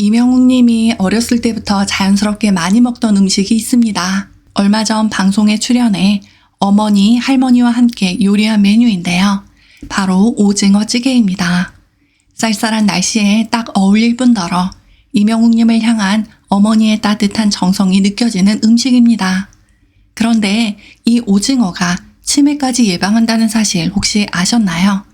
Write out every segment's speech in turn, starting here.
이명웅 님이 어렸을 때부터 자연스럽게 많이 먹던 음식이 있습니다. 얼마 전 방송에 출연해 어머니, 할머니와 함께 요리한 메뉴인데요. 바로 오징어 찌개입니다. 쌀쌀한 날씨에 딱 어울릴 뿐더러 이명웅 님을 향한 어머니의 따뜻한 정성이 느껴지는 음식입니다. 그런데 이 오징어가 치매까지 예방한다는 사실 혹시 아셨나요?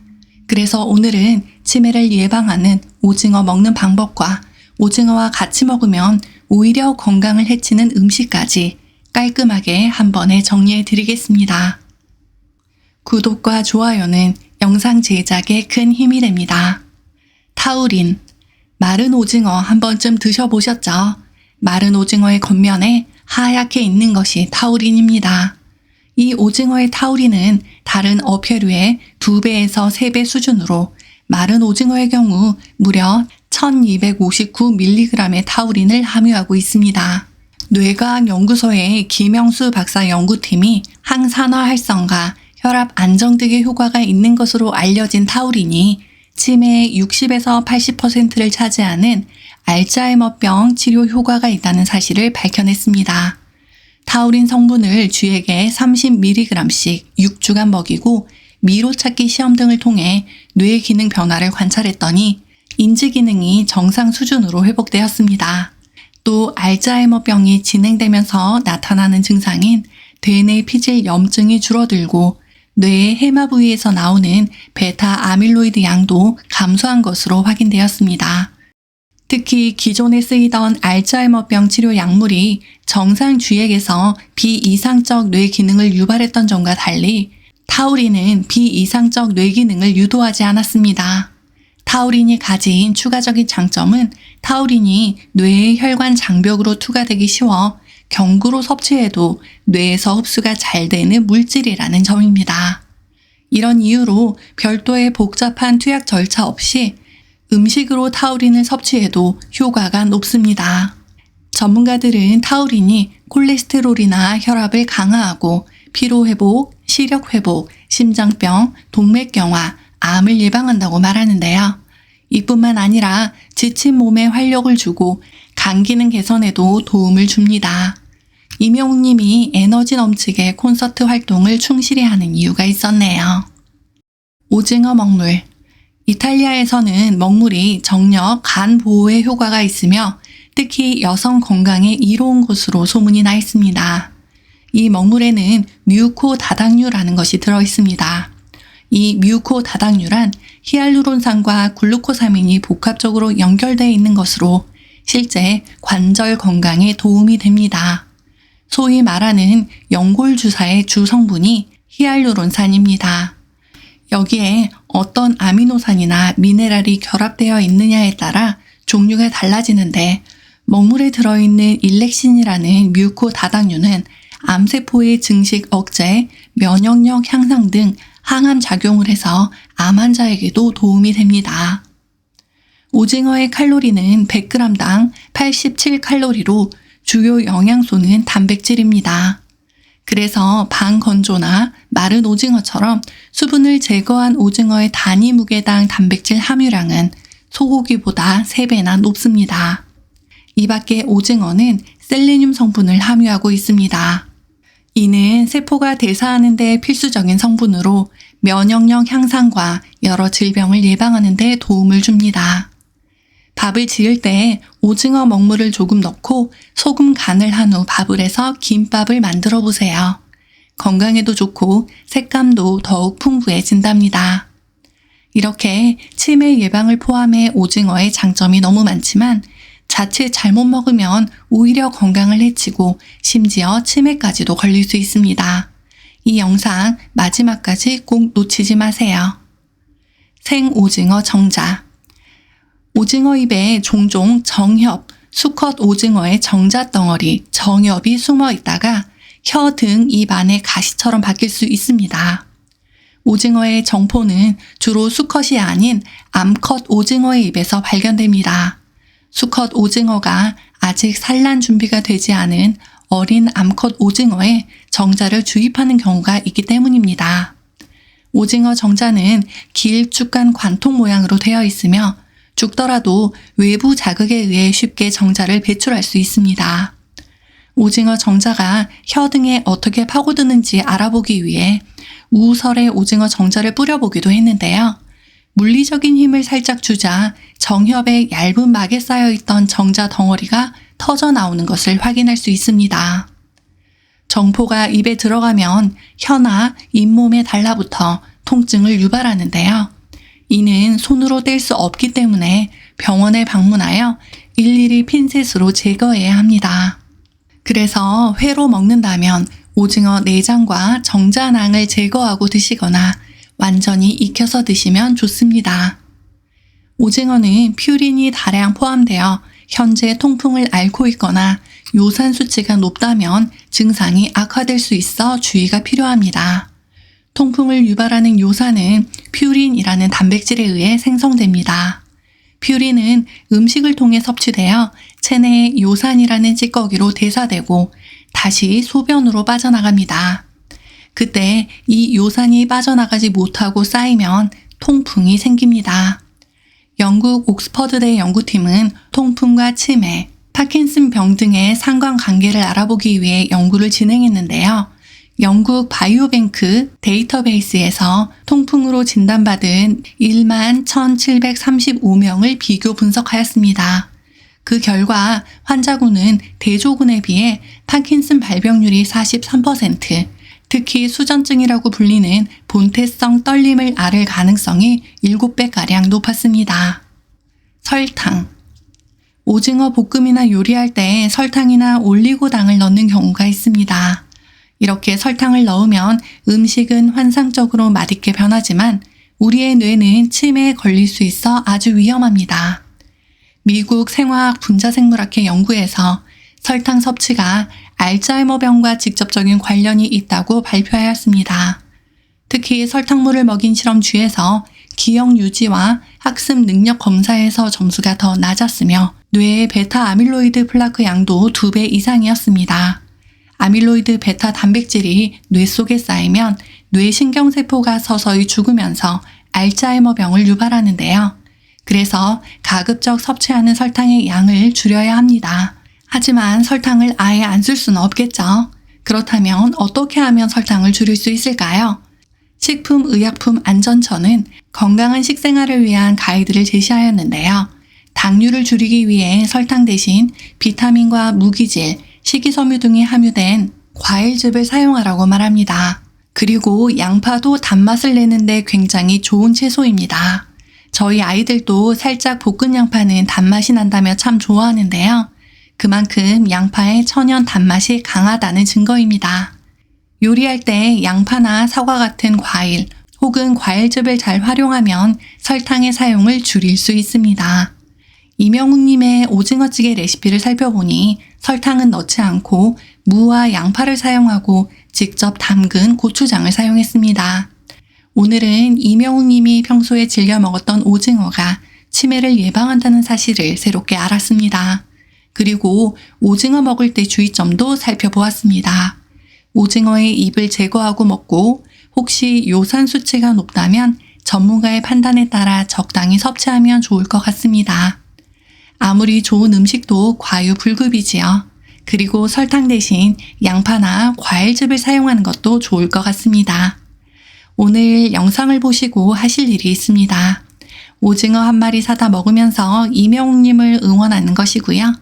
그래서 오늘은 치매를 예방하는 오징어 먹는 방법과 오징어와 같이 먹으면 오히려 건강을 해치는 음식까지 깔끔하게 한 번에 정리해 드리겠습니다. 구독과 좋아요는 영상 제작에 큰 힘이 됩니다. 타우린, 마른 오징어 한 번쯤 드셔보셨죠? 마른 오징어의 겉면에 하얗게 있는 것이 타우린입니다. 이 오징어의 타우린은 다른 어패류의 2배에서 3배 수준으로 마른 오징어의 경우 무려 1259mg의 타우린을 함유하고 있습니다. 뇌과학연구소의 김영수 박사 연구팀이 항산화 활성과 혈압 안정 등의 효과가 있는 것으로 알려진 타우린이 치매의 60에서 80%를 차지하는 알츠하이머병 치료 효과가 있다는 사실을 밝혀냈습니다. 타우린 성분을 쥐에게 30mg씩 6주간 먹이고 미로찾기 시험 등을 통해 뇌 기능 변화를 관찰했더니 인지 기능이 정상 수준으로 회복되었습니다. 또 알츠하이머병이 진행되면서 나타나는 증상인 대뇌 피질 염증이 줄어들고 뇌의 해마 부위에서 나오는 베타 아밀로이드 양도 감소한 것으로 확인되었습니다. 특히 기존에 쓰이던 알츠하이머병 치료 약물이 정상 쥐에게서 비이상적 뇌 기능을 유발했던 점과 달리 타우린은 비이상적 뇌 기능을 유도하지 않았습니다. 타우린이 가진 추가적인 장점은 타우린이 뇌의 혈관 장벽으로 투과되기 쉬워 경구로 섭취해도 뇌에서 흡수가 잘 되는 물질이라는 점입니다. 이런 이유로 별도의 복잡한 투약 절차 없이 음식으로 타우린을 섭취해도 효과가 높습니다. 전문가들은 타우린이 콜레스테롤이나 혈압을 강화하고 피로회복, 시력회복, 심장병, 동맥경화, 암을 예방한다고 말하는데요. 이뿐만 아니라 지친 몸에 활력을 주고 간 기능 개선에도 도움을 줍니다. 이명웅 님이 에너지 넘치게 콘서트 활동을 충실히 하는 이유가 있었네요. 오징어 먹물. 이탈리아에서는 먹물이 정력, 간 보호에 효과가 있으며 특히 여성 건강에 이로운 것으로 소문이 나 있습니다. 이 먹물에는 뮤코 다당류라는 것이 들어있습니다. 이 뮤코 다당류란 히알루론산과 글루코사민이 복합적으로 연결되어 있는 것으로 실제 관절 건강에 도움이 됩니다. 소위 말하는 연골 주사의 주 성분이 히알루론산입니다. 여기에 어떤 아미노산이나 미네랄이 결합되어 있느냐에 따라 종류가 달라지는데 먹물에 들어있는 일렉신이라는 뮤코 다당류는 암세포의 증식 억제, 면역력 향상 등 항암 작용을 해서 암 환자에게도 도움이 됩니다. 오징어의 칼로리는 100g당 87칼로리로 주요 영양소는 단백질입니다. 그래서 반건조나 마른 오징어처럼 수분을 제거한 오징어의 단위 무게당 단백질 함유량은 소고기보다 3배나 높습니다. 이 밖에 오징어는 셀레늄 성분을 함유하고 있습니다. 이는 세포가 대사하는 데 필수적인 성분으로 면역력 향상과 여러 질병을 예방하는 데 도움을 줍니다. 밥을 지을 때 오징어 먹물을 조금 넣고 소금 간을 한 후 밥을 해서 김밥을 만들어 보세요. 건강에도 좋고 색감도 더욱 풍부해진답니다. 이렇게 치매 예방을 포함해 오징어의 장점이 너무 많지만 자칫 잘못 먹으면 오히려 건강을 해치고 심지어 치매까지도 걸릴 수 있습니다. 이 영상 마지막까지 꼭 놓치지 마세요. 생오징어 정자. 오징어 잎에 종종 정협, 수컷 오징어의 정자 덩어리, 정협이 숨어 있다가 혀 등 입 안에 가시처럼 바뀔 수 있습니다. 오징어의 정포는 주로 수컷이 아닌 암컷 오징어의 입에서 발견됩니다. 수컷 오징어가 아직 산란 준비가 되지 않은 어린 암컷 오징어에 정자를 주입하는 경우가 있기 때문입니다. 오징어 정자는 길쭉한 관통 모양으로 되어 있으며 죽더라도 외부 자극에 의해 쉽게 정자를 배출할 수 있습니다. 오징어 정자가 혀 등에 어떻게 파고드는지 알아보기 위해 우설에 오징어 정자를 뿌려보기도 했는데요. 물리적인 힘을 살짝 주자 정협에 얇은 막에 쌓여있던 정자 덩어리가 터져 나오는 것을 확인할 수 있습니다. 정포가 입에 들어가면 혀나 잇몸에 달라붙어 통증을 유발하는데요. 이는 손으로 뗄 수 없기 때문에 병원에 방문하여 일일이 핀셋으로 제거해야 합니다. 그래서 회로 먹는다면 오징어 내장과 정자낭을 제거하고 드시거나 완전히 익혀서 드시면 좋습니다. 오징어는 퓨린이 다량 포함되어 현재 통풍을 앓고 있거나 요산 수치가 높다면 증상이 악화될 수 있어 주의가 필요합니다. 통풍을 유발하는 요산은 퓨린이라는 단백질에 의해 생성됩니다. 퓨린은 음식을 통해 섭취되어 체내에 요산이라는 찌꺼기로 대사되고 다시 소변으로 빠져나갑니다. 그때 이 요산이 빠져나가지 못하고 쌓이면 통풍이 생깁니다. 영국 옥스퍼드대 연구팀은 통풍과 치매, 파킨슨 병 등의 상관관계를 알아보기 위해 연구를 진행했는데요. 영국 바이오뱅크 데이터베이스에서 통풍으로 진단받은 11,735명을 비교 분석하였습니다. 그 결과 환자군은 대조군에 비해 파킨슨 발병률이 43%, 특히 수전증이라고 불리는 본태성 떨림을 앓을 가능성이 7배가량 높았습니다. 설탕. 오징어 볶음이나 요리할 때 설탕이나 올리고당을 넣는 경우가 있습니다. 이렇게 설탕을 넣으면 음식은 환상적으로 맛있게 변하지만 우리의 뇌는 치매에 걸릴 수 있어 아주 위험합니다. 미국 생화학 분자생물학회 연구에서 설탕 섭취가 알츠하이머병과 직접적인 관련이 있다고 발표하였습니다. 특히 설탕물을 먹인 실험쥐에서 기억 유지와 학습 능력 검사에서 점수가 더 낮았으며 뇌의 베타 아밀로이드 플라크 양도 2배 이상이었습니다. 아밀로이드 베타 단백질이 뇌 속에 쌓이면 뇌 신경세포가 서서히 죽으면서 알츠하이머병을 유발하는데요. 그래서 가급적 섭취하는 설탕의 양을 줄여야 합니다. 하지만 설탕을 아예 안 쓸 수는 없겠죠. 그렇다면 어떻게 하면 설탕을 줄일 수 있을까요? 식품의약품안전처는 건강한 식생활을 위한 가이드를 제시하였는데요. 당류를 줄이기 위해 설탕 대신 비타민과 무기질, 식이섬유 등이 함유된 과일즙을 사용하라고 말합니다. 그리고 양파도 단맛을 내는데 굉장히 좋은 채소입니다. 저희 아이들도 살짝 볶은 양파는 단맛이 난다며 참 좋아하는데요. 그만큼 양파의 천연 단맛이 강하다는 증거입니다. 요리할 때 양파나 사과 같은 과일 혹은 과일즙을 잘 활용하면 설탕의 사용을 줄일 수 있습니다. 이명웅님의 오징어찌개 레시피를 살펴보니 설탕은 넣지 않고 무와 양파를 사용하고 직접 담근 고추장을 사용했습니다. 오늘은 이명웅님이 평소에 즐겨 먹었던 오징어가 치매를 예방한다는 사실을 새롭게 알았습니다. 그리고 오징어 먹을 때 주의점도 살펴보았습니다. 오징어의 잎을 제거하고 먹고 혹시 요산 수치가 높다면 전문가의 판단에 따라 적당히 섭취하면 좋을 것 같습니다. 아무리 좋은 음식도 과유불급이지요. 그리고 설탕 대신 양파나 과일즙을 사용하는 것도 좋을 것 같습니다. 오늘 영상을 보시고 하실 일이 있습니다. 오징어 한 마리 사다 먹으면서 이명웅님을 응원하는 것이고요.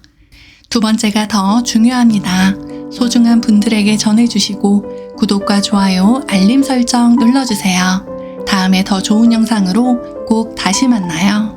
두 번째가 더 중요합니다. 소중한 분들에게 전해주시고 구독과 좋아요, 알림 설정 눌러주세요. 다음에 더 좋은 영상으로 꼭 다시 만나요.